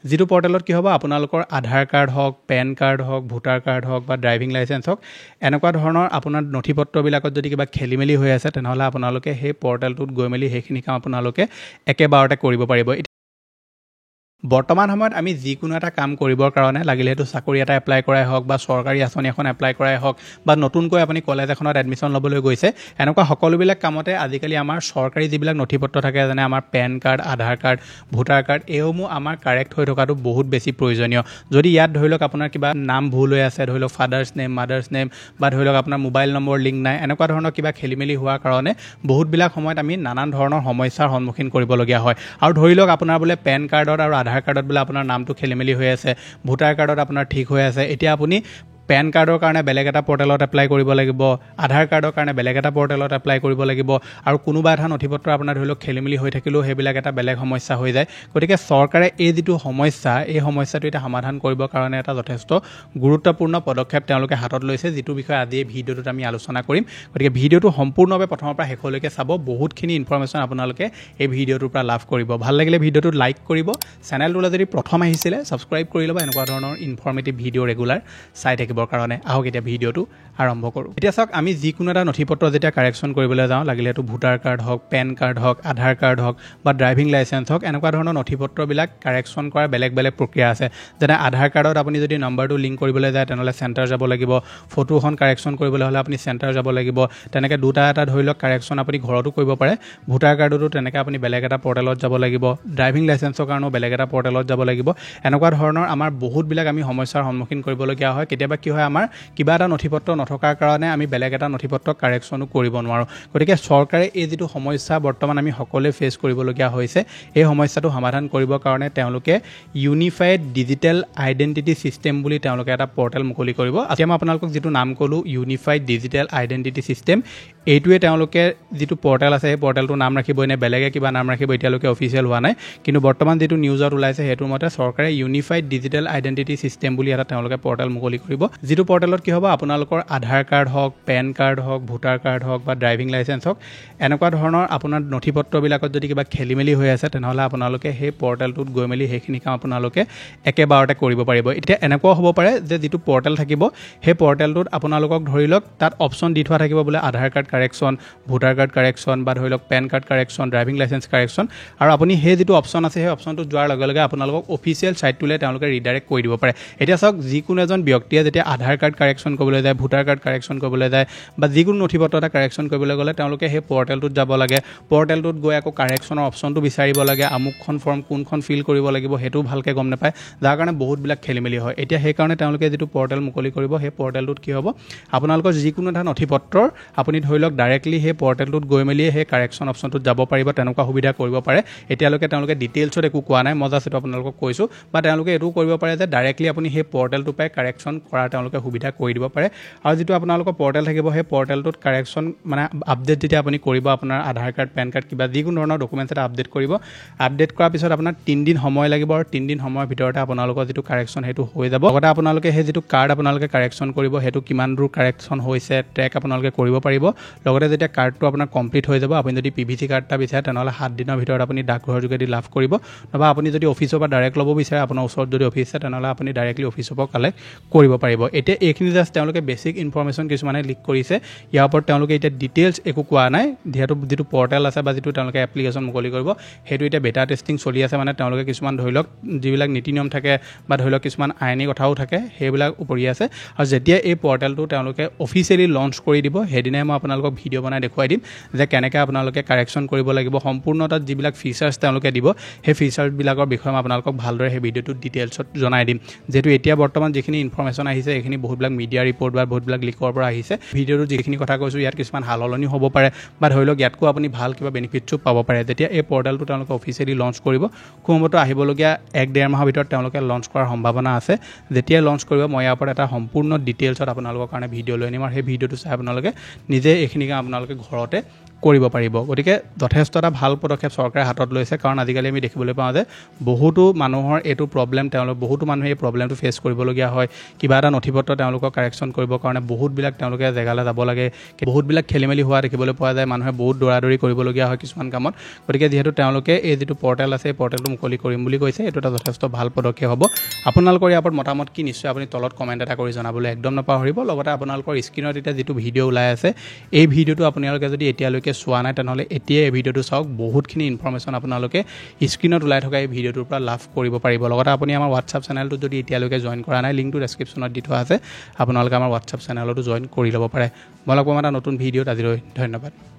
যিটো পৰ্টেলত কি হ'ব আপোনালোকৰ আধাৰ কাৰ্ড হওক পেন কাৰ্ড হওক ভোটাৰ কাৰ্ড হওক বা ড্ৰাইভিং লাইচেন্স হওক এনেকুৱা ধৰণৰ আপোনাৰ নথিপত্ৰবিলাকত যদি কিবা খেলি মেলি হৈ আছে তেনেহ'লে আপোনালোকে সেই পৰ্টেলটোত গৈ মেলি সেইখিনি কাম আপোনালোকে একেবাৰতে কৰিব পাৰিব বৰ্তমান সময়ত আমি যিকোনো এটা কাম কৰিবৰ কাৰণে লাগিলে সেইটো চাকৰি এটা এপ্লাই কৰাই হওক বা চৰকাৰী আঁচনি এখন এপ্লাই কৰাই হওক বা নতুনকৈ আপুনি কলেজ এখনত এডমিশ্যন ল'বলৈ গৈছে এনেকুৱা সকলোবিলাক কামতে আজিকালি আমাৰ চৰকাৰী যিবিলাক নথিপত্ৰ থাকে যেনে আমাৰ পেন কাৰ্ড আধাৰ কাৰ্ড ভোটাৰ কাৰ্ড এইসমূহ আমাৰ কাৰেক্ট হৈ থকাটো বহুত বেছি প্ৰয়োজনীয় যদি ইয়াত ধৰি লওক আপোনাৰ কিবা নাম ভুল হৈ আছে ধৰি লওক ফাদাৰ্ছ নেম মাদাৰ্ছ নেম বা ধৰি লওক আপোনাৰ মোবাইল নম্বৰ লিংক নাই এনেকুৱা ধৰণৰ কিবা খেলি মেলি হোৱাৰ কাৰণে বহুতবিলাক সময়ত আমি নানান ধৰণৰ সমস্যাৰ সন্মুখীন কৰিবলগীয়া হয় আৰু ধৰি লওক আপোনাৰ বোলে পেন কাৰ্ডত আৰু আধাৰ কাৰ্ডত বোলে আপোনাৰ নামটো খেলি মেলি হৈ আছে ভোটাৰ কাৰ্ডত আপোনাৰ ঠিক হৈ আছে এতিয়া আপুনি পেন কাৰ্ডৰ কাৰণে বেলেগ এটা পৰ্টেলত এপ্লাই কৰিব লাগিব আধাৰ কাৰ্ডৰ কাৰণে বেলেগ এটা পৰ্টেলত এপ্লাই কৰিব লাগিব আৰু কোনোবা এটা নথিপত্ৰ আপোনাৰ ধৰি লওক খেলি মেলি হৈ থাকিলেও সেইবিলাক এটা বেলেগ সমস্যা হৈ যায় গতিকে চৰকাৰে এই যিটো সমস্যা এই সমস্যাটো এটা সমাধান কৰিবৰ কাৰণে এটা যথেষ্ট গুৰুত্বপূৰ্ণ পদক্ষেপ তেওঁলোকে হাতত লৈছে যিটো বিষয়ে আজি এই ভিডিঅ'টোত আমি আলোচনা কৰিম গতিকে ভিডিঅ'টো সম্পূৰ্ণভাৱে প্ৰথমৰ পৰা শেষলৈকে চাব বহুতখিনি ইনফৰমেশ্যন আপোনালোকে এই ভিডিঅ'টোৰ পৰা লাভ কৰিব ভাল লাগিলে ভিডিঅ'টোত লাইক কৰিব চেনেলটোলৈ যদি প্ৰথম আহিছিলে ছাবস্ক্ৰাইব কৰি ল'ব এনেকুৱা ধৰণৰ ইনফৰমেটিভ ভিডিঅ' ৰেগুলাৰ চাই থাকিব কাৰণে আহক এতিয়া ভিডিঅ'টো আৰম্ভ কৰোঁ এতিয়া চাওক আমি যিকোনো এটা নথিপত্ৰ যেতিয়া কাৰেকশ্যন কৰিবলৈ যাওঁ লাগিলে এইটো ভোটাৰ কাৰ্ড হওক পেন কাৰ্ড হওক আধাৰ কাৰ্ড হওক বা ড্ৰাইভিং লাইচেন্স হওক এনেকুৱা ধৰণৰ নথিপত্ৰবিলাক কাৰেকশ্যন কৰাৰ বেলেগ বেলেগ প্ৰক্ৰিয়া আছে যেনে আধাৰ কাৰ্ডত আপুনি যদি নম্বৰটো লিংক কৰিবলৈ যায় তেনেহ'লে চেণ্টাৰ যাব লাগিব ফটোখন কাৰেকশ্যন কৰিবলৈ হ'লে আপুনি চেণ্টাৰ যাব লাগিব তেনেকৈ দুটা এটা ধৰি লওক কাৰেকশ্যন আপুনি ঘৰতো কৰিব পাৰে ভোটাৰ কাৰ্ডতো তেনেকৈ আপুনি বেলেগ এটা পৰ্টেলত যাব লাগিব ড্ৰাইভিং লাইচেন্সৰ কাৰণেও বেলেগ এটা পৰ্টেলত যাব লাগিব এনেকুৱা ধৰণৰ আমাৰ বহুতবিলাক আমি সমস্যাৰ সন্মুখীন কৰিবলগীয়া হয় কেতিয়াবা কি হয় আমাৰ কিবা এটা নথিপত্ৰ নথকাৰ কাৰণে আমি বেলেগ এটা নথিপত্ৰ কাৰেকশ্যনো কৰিব নোৱাৰোঁ গতিকে চৰকাৰে এই যিটো সমস্যা বৰ্তমান আমি সকলোৱে ফেচ কৰিবলগীয়া হৈছে এই সমস্যাটো সমাধান কৰিবৰ কাৰণে তেওঁলোকে ইউনিফাইড ডিজিটেল আইডেণ্টিটি ছিষ্টেম বুলি তেওঁলোকে এটা পৰ্টেল মুকলি কৰিব এতিয়া মই আপোনালোকক যিটো নাম ক'লোঁ ইউনিফাইড ডিজিটেল আইডেণ্টিটি ছিষ্টেম এইটোৱে তেওঁলোকে যিটো পৰ্টেল আছে সেই পৰ্টেলটোৰ নাম ৰাখিব নে বেলেগে কিবা নাম ৰাখিব এতিয়ালৈকে অফিচিয়েল হোৱা নাই কিন্তু বৰ্তমান যিটো নিউজত ওলাইছে সেইটোৰ মতে চৰকাৰে ইউনিফাইড ডিজিটেল আইডেণ্টিটি ছিষ্টেম বুলি এটা তেওঁলোকে পৰ্টেল মুকলি কৰিব যিটো পৰ্টেলত কি হ'ব আপোনালোকৰ আধাৰ কাৰ্ড হওক পেন কাৰ্ড হওক ভোটাৰ কাৰ্ড হওক বা ড্ৰাইভিং লাইচেন্স হওক এনেকুৱা ধৰণৰ আপোনাৰ নথিপত্ৰবিলাকত যদি কিবা খেলি মেলি হৈ আছে তেনেহ'লে আপোনালোকে সেই পৰ্টেলটোত গৈ মেলি সেইখিনি কাম আপোনালোকে একেবাৰতে কৰিব পাৰিব এতিয়া এনেকুৱাও হ'ব পাৰে যে যিটো পৰ্টেল থাকিব সেই পৰ্টেলটোত আপোনালোকক ধৰি লওক তাত অপশ্যন দি থোৱা থাকিব বোলে Aadhaar card correction voter card correction বা ধৰি লওক PAN card correction driving licence correction আৰু আপুনি সেই যিটো অপশ্যন আছে সেই অপশ্যনটোত যোৱাৰ লগে লগে আপোনালোকক অফিচিয়েল ছাইটটোলৈ তেওঁলোকে ৰিডাইৰেক্ট কৰি দিব পাৰে এতিয়া চাওক যিকোনো এজন ব্যক্তিয়ে যেতিয়া আধাৰ কাৰ্ড কাৰেকশ্যন কৰিবলৈ যায় ভোটাৰ কাৰ্ড কাৰেকশ্যন কৰিবলৈ যায় বা যিকোনো নথিপত্ৰ এটা কাৰেকশ্যন কৰিবলৈ গ'লে তেওঁলোকে সেই পৰ্টেলটোত যাব লাগে পৰ্টেলটোত গৈ আকৌ কাৰেকশ্যনৰ অপশ্যনটো বিচাৰিব লাগে আমুকখন ফৰ্ম কোনখন ফিল কৰিব লাগিব সেইটোও ভালকৈ গম নাপায় যাৰ কাৰণে বহুতবিলাক খেলি মেলি হয় এতিয়া সেইকাৰণে তেওঁলোকে যিটো পৰ্টেল মুকলি কৰিব সেই পৰ্টেলটোত কি হ'ব আপোনালোকৰ যিকোনো এটা নথিপত্ৰৰ আপুনি ধৰি লওক ডাইৰেক্টলি সেই পৰ্টেলটোত গৈ মেলিয়ে সেই কাৰেকশ্যন অপশ্যনটোত যাব পাৰিব তেনেকুৱা সুবিধা কৰিব পাৰে এতিয়ালৈকে তেওঁলোকে ডিটেইলছত একো কোৱা নাই মই জাষ্ট এইটো আপোনালোকক কৈছোঁ বা তেওঁলোকে এইটোও কৰিব পাৰে যে ডাইৰেক্টলি আপুনি সেই পৰ্টেলটোৰ পৰাই কাৰেকশ্যন কৰাৰ তেওঁলোকে সুবিধা কৰি দিব পাৰে আৰু যিটো আপোনালোকৰ পৰ্টেল থাকিব সেই পৰ্টেলটোত কাৰেকশ্যন মানে আপডেট যেতিয়া আপুনি কৰিব আপোনাৰ আধাৰ কাৰ্ড পেন কাৰ্ড কিবা যিকোনো ধৰণৰ ডকুমেণ্টছ এটা আপডেট কৰিব আপডেট কৰাৰ পিছত আপোনাৰ 3 দিন সময় লাগিব আৰু 3 দিন সময়ৰ ভিতৰতে আপোনালোকৰ যিটো কাৰেকশ্যন সেইটো হৈ যাব লগতে আপোনালোকে সেই যিটো কাৰ্ড আপোনালোকে কাৰেকশ্যন কৰিব সেইটো কিমান দূৰ কাৰেকশ্যন হৈছে ট্ৰেক আপোনালোকে কৰিব পাৰিব লগতে যেতিয়া কাৰ্ডটো আপোনাৰ কমপ্লিট হৈ যাব আপুনি যদি PVC কাৰ্ড এটা বিচাৰে তেনেহ'লে 7 দিনৰ ভিতৰত আপুনি ডাকঘৰৰ যোগেদি লাভ কৰিব নহবা আপুনি যদি অফিচৰ পৰা ডাইৰেক্ট ল'ব বিচাৰে আপোনাৰ ওচৰত যদি অফিচ আছে তেনেহ'লে আপুনি ডাইৰেক্টলি অফিচৰ পৰা কালেক্ট কৰিব পাৰিব এতিয়া এইখিনি জাষ্ট তেওঁলোকে বেছিক ইনফৰমেশ্যন কিছুমানে লিক কৰিছে ইয়াৰ ওপৰত তেওঁলোকে এতিয়া ডিটেইলছ একো কোৱা নাই যিটো পৰ্টেল আছে বা যিটো তেওঁলোকে এপ্লিকেশ্যন মুকলি কৰিব সেইটো এতিয়া বেটা টেষ্টিং চলি আছে মানে তেওঁলোকে কিছুমান ধৰি লওক যিবিলাক নীতি নিয়ম থাকে বা ধৰি লওক কিছুমান আইনী কথাও থাকে সেইবিলাক উপৰি আছে আৰু যেতিয়া এই পৰ্টেলটো তেওঁলোকে অফিচিয়েলি লঞ্চ কৰি দিব সেইদিনাই মই আপোনালোকক ভিডিঅ' বনাই দেখুৱাই দিম যে কেনেকৈ আপোনালোকে কাৰেকশ্যন কৰিব লাগিব সম্পূৰ্ণ তাত যিবিলাক ফিচাৰ্ছ তেওঁলোকে দিব সেই ফিচাৰ্ছবিলাকৰ বিষয়ে মই আপোনালোকক ভালদৰে সেই ভিডিঅ'টোত ডিটেইলছত জনাই দিম যিহেতু এতিয়া বৰ্তমান যিখিনি ইনফৰমেশ্যন আহিছে এইখিনি বহুতবিলাক মিডিয়া ৰিপৰ্ট বা বহুতবিলাক লিকৰ পৰা আহিছে ভিডিঅ'টো যিখিনি কথা কৈছোঁ ইয়াত কিছুমান সালসলনি হ'ব পাৰে বা ধৰি লওক ইয়াতকৈ আপুনি ভাল কিবা বেনিফিটছো পাব পাৰে যেতিয়া এই পৰ্টেলটো তেওঁলোকে অফিচিয়েলি লঞ্চ কৰিব খুব সম্ভৱতঃ আহিবলগীয়া 1-1.5 মাহৰ ভিতৰত তেওঁলোকে লঞ্চ কৰাৰ সম্ভাৱনা আছে যেতিয়া লঞ্চ কৰিব মই ইয়াৰ পৰা এটা সম্পূৰ্ণ ডিটেইলছত আপোনালোকৰ কাৰণে ভিডিঅ' লৈ আনিম আৰু সেই ভিডিঅ'টো চাই আপোনালোকে নিজে এইখিনি আপোনালোকে ঘৰতে কৰিব পাৰিব গতিকে যথেষ্ট এটা ভাল পদক্ষেপ চৰকাৰে হাতত লৈছে কাৰণ আজিকালি আমি দেখিবলৈ পাওঁ যে বহুতো মানুহৰ এইটো প্ৰব্লেম বহুতো মানুহে এই প্ৰব্লেমটো ফেচ কৰিবলগীয়া হয় কিবা এটা নথিপত্ৰ তেওঁলোকক কাৰেকশ্যন কৰিবৰ কাৰণে বহুতবিলাক তেওঁলোকে জেগালৈ যাব লাগে বহুতবিলাক খেলিমেলি হোৱা দেখিবলৈ পোৱা যায় মানুহে বহুত দৌৰাদৌৰি কৰিবলগীয়া হয় কিছুমান কামত গতিকে যিহেতু তেওঁলোকে এই যিটো পৰ্টেল আছে এই পৰ্টেলটো মুকলি কৰিম বুলি কৈছে এইটো এটা যথেষ্ট ভাল পদক্ষেপ হ'ব আপোনালোকৰ ইয়াৰ ওপৰত মতামত কি নিশ্চয় আপুনি তলত কমেণ্ট এটা কৰি জনাবলৈ একদম নাপাহৰিব লগতে আপোনালোকৰ স্ক্ৰীনত এতিয়া যিটো ভিডিঅ' ওলাই আছে এই ভিডিঅ'টো আপোনালোকে যদি এতিয়ালৈকে চোৱা নাই তেনেহ'লে এতিয়াই এই ভিডিঅ'টো চাওক বহুতখিনি ইনফৰমেশ্যন আপোনালোকে স্ক্ৰীনত ওলাই থকা এই ভিডিঅ'টোৰ পৰা লাভ কৰিব পাৰিব লগতে আপুনি আমাৰ হোৱাটছআপ চেনেলটো যদি এতিয়ালৈকে জইন কৰা নাই লিংকটো ডেছক্ৰিপশ্যনত দি থোৱা আছে আপোনালোকে আমাৰ হোৱাটছআপ চেনেলতো জইন কৰি ল'ব পাৰে মই লগ পাম এটা নতুন ভিডিঅ'ত আজিলৈ ধন্যবাদ